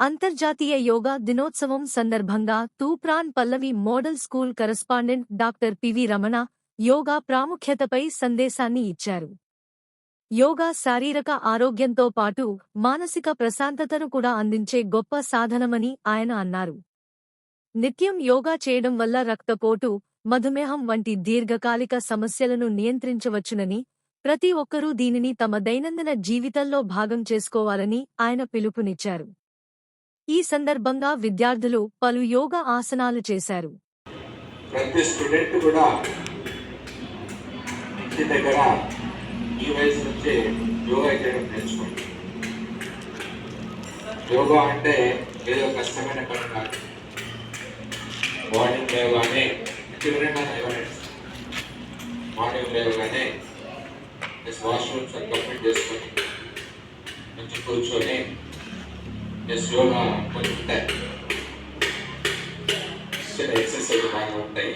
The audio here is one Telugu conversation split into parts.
అంతర్జాతీయ యోగా దినోత్సవం సందర్భంగా Toopran Pallavi model school correspondent doctor PV Ramana yoga ప్రాముఖ్యతపై సందేశాన్ని ఇచ్చారు. యోగా శారీరక ఆరోగ్యంతో పాటు మానసిక ప్రశాంతతను కూడా అందించే గొప్ప సాధనమని ఆయన అన్నారు. నిత్యం యోగా చేయడం వల్ల రక్తపోటు, మధుమేహం వంటి దీర్ఘకాలిక సమస్యలను నియంత్రించవచ్చునని, ప్రతి ఒక్కరూ దీనిని తమ దైనందిన జీవితంలో భాగం చేసుకోవాలని ఆయన పిలుపునిచ్చారు. ఈ సందర్భంగా విద్యార్థులు పలు యోగా ఆసనాలు చేశారు. ప్రతి స్టూడెంట్ కూడా ఇంటి దగ్గర ఈ వయసు నుంచి యోగా చేయడం నేర్చుకోండి. యోగా అంటే ఏదో కష్టమైన పని కాదు. మార్నింగ్ లేవగానే వాష్రూమ్స్ కంప్లీట్ చేసుకొని మంచి కూర్చొని యోగా కొన్ని ఉంటాయి, చిన్న ఎక్సర్సైజ్ బాగా ఉంటాయి.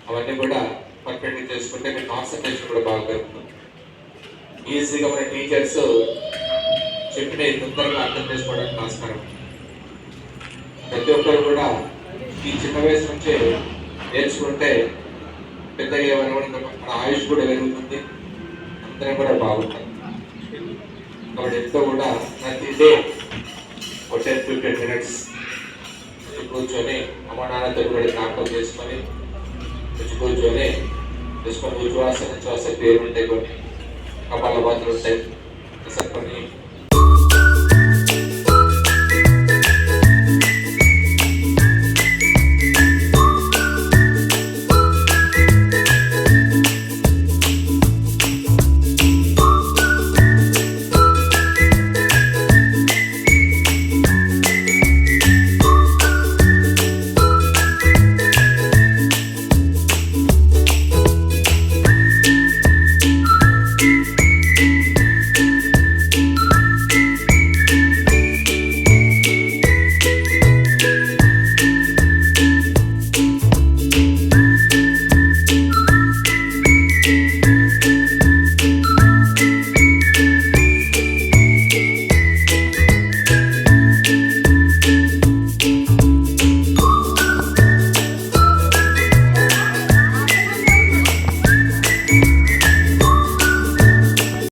అవన్నీ కూడా పర్ఫెక్ట్గా చేసుకుంటే మీ కాన్సన్ట్రేషన్ కూడా బాగా పెరుగుతుంది. ఈజీగా మన టీచర్స్ చెప్పిన తొందరగా అర్థం చేసుకోవడానికి ఆస్కారం. ప్రతి ఒక్కరు కూడా ఈ చిన్న వయసు నుంచే నేర్చుకుంటే పెద్దగా ఏమైనా మన ఆయుష్ కూడా పెరుగుతుంది, అందరం కూడా బాగుంటుంది. కాబట్టి ఎంతో కూడా ప్రతి డే 10-15 minutes కూర్చొని అమ్మ నాన్నతో కూడా జ్ఞాపకం చేసుకొని కూర్చొని ఉచ్ఛ్వాస నిశ్వాస పేరు ఉంటాయి, కొన్ని కపాలభాతులు ఉంటాయి, కొన్ని